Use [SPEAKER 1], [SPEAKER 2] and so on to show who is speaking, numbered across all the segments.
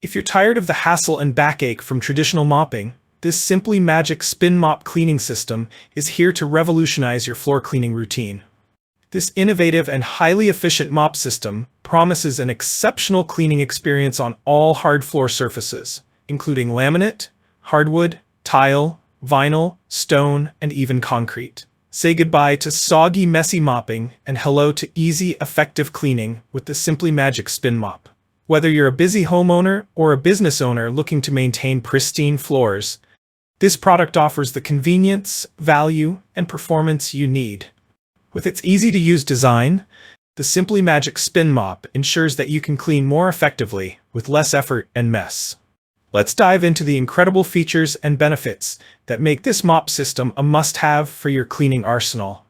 [SPEAKER 1] If you're tired of the hassle and backache from traditional mopping, this Simpli-Magic Spin Mop cleaning system is here to revolutionize your floor cleaning routine. This innovative and highly efficient mop system promises an exceptional cleaning experience on all hard floor surfaces, including laminate, hardwood, tile, vinyl, stone, and even concrete. Say goodbye to soggy, messy mopping and hello to easy, effective cleaning with the Simpli-Magic Spin Mop. Whether you're a busy homeowner or a business owner looking to maintain pristine floors, this product offers the convenience, value, and performance you need. With its easy-to-use design, the Simpli-Magic Spin Mop ensures that you can clean more effectively with less effort and mess. Let's dive into the incredible features and benefits that make this mop system a must-have for your cleaning arsenal.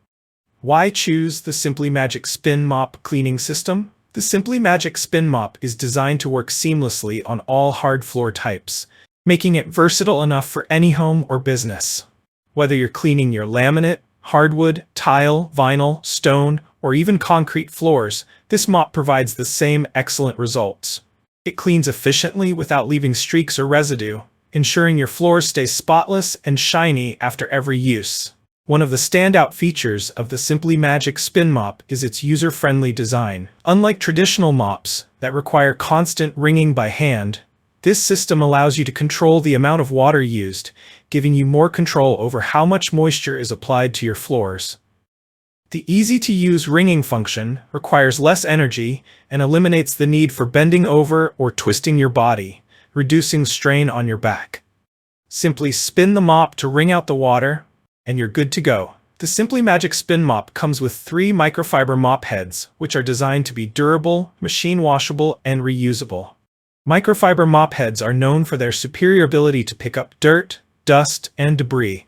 [SPEAKER 1] Why choose the Simpli-Magic Spin Mop cleaning system? The Simpli-Magic Spin Mop is designed to work seamlessly on all hard floor types, making it versatile enough for any home or business. Whether you're cleaning your laminate, hardwood, tile, vinyl, stone, or even concrete floors, this mop provides the same excellent results. It cleans efficiently without leaving streaks or residue, ensuring your floors stay spotless and shiny after every use. One of the standout features of the Simpli-Magic Spin Mop is its user-friendly design. Unlike traditional mops that require constant wringing by hand, this system allows you to control the amount of water used, giving you more control over how much moisture is applied to your floors. The easy-to-use wringing function requires less energy and eliminates the need for bending over or twisting your body, reducing strain on your back. Simply spin the mop to wring out the water, and you're good to go. The Simpli-Magic Spin Mop comes with 3 microfiber mop heads, which are designed to be durable, machine-washable, and reusable. Microfiber mop heads are known for their superior ability to pick up dirt, dust, and debris,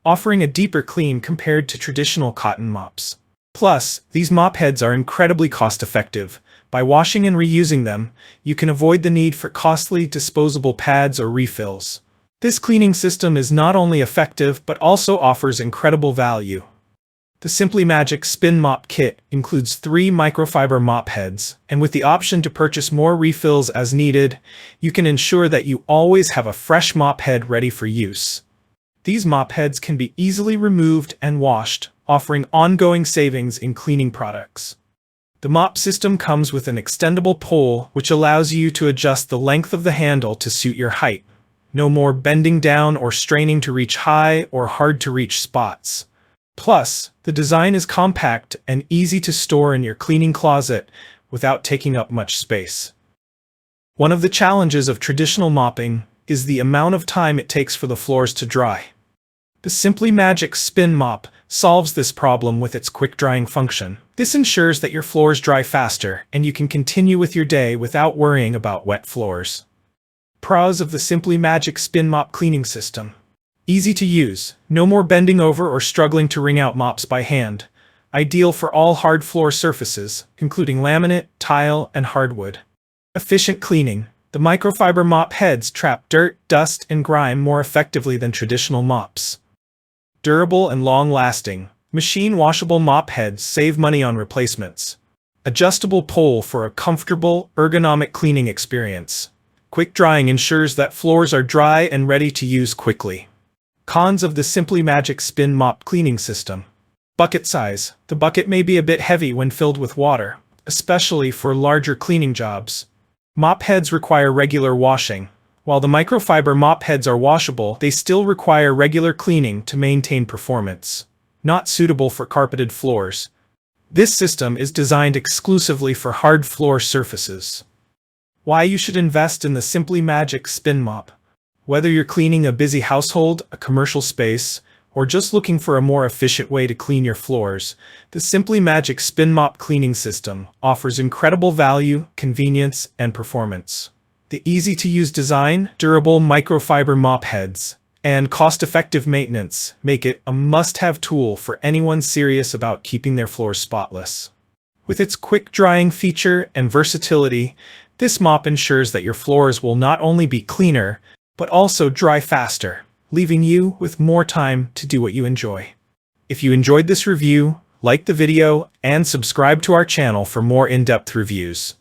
[SPEAKER 1] offering a deeper clean compared to traditional cotton mops. Plus, these mop heads are incredibly cost-effective. By washing and reusing them, you can avoid the need for costly disposable pads or refills. This cleaning system is not only effective but also offers incredible value. The Simpli-Magic Spin Mop kit includes 3 microfiber mop heads, and with the option to purchase more refills as needed, you can ensure that you always have a fresh mop head ready for use. These mop heads can be easily removed and washed, offering ongoing savings in cleaning products. The mop system comes with an extendable pole, which allows you to adjust the length of the handle to suit your height. No more bending down or straining to reach high or hard-to-reach spots. Plus, the design is compact and easy to store in your cleaning closet without taking up much space. One of the challenges of traditional mopping is the amount of time it takes for the floors to dry. The Simpli-Magic Spin Mop solves this problem with its quick-drying function. This ensures that your floors dry faster and you can continue with your day without worrying about wet floors. Pros of the Simpli-Magic Spin Mop cleaning system. Easy to use, no more bending over or struggling to wring out mops by hand. Ideal for all hard floor surfaces, including laminate, tile, and hardwood. Efficient cleaning. The microfiber mop heads trap dirt, dust, and grime more effectively than traditional mops. Durable and long-lasting. Machine-washable mop heads save money on replacements. Adjustable pole for a comfortable, ergonomic cleaning experience. Quick drying ensures that floors are dry and ready to use quickly. Cons of the Simpli-Magic Spin Mop cleaning system. Bucket size. The bucket may be a bit heavy when filled with water, especially for larger cleaning jobs. Mop heads require regular washing. While the microfiber mop heads are washable, they still require regular cleaning to maintain performance. Not suitable for carpeted floors. This system is designed exclusively for hard floor surfaces. Why you should invest in the Simpli-Magic Spin Mop. Whether you're cleaning a busy household, a commercial space, or just looking for a more efficient way to clean your floors, the Simpli-Magic Spin Mop cleaning system offers incredible value, convenience, and performance. The easy-to-use design, durable microfiber mop heads, and cost-effective maintenance make it a must-have tool for anyone serious about keeping their floors spotless. With its quick-drying feature and versatility, this mop ensures that your floors will not only be cleaner, but also dry faster, leaving you with more time to do what you enjoy. If you enjoyed this review, like the video and subscribe to our channel for more in-depth reviews.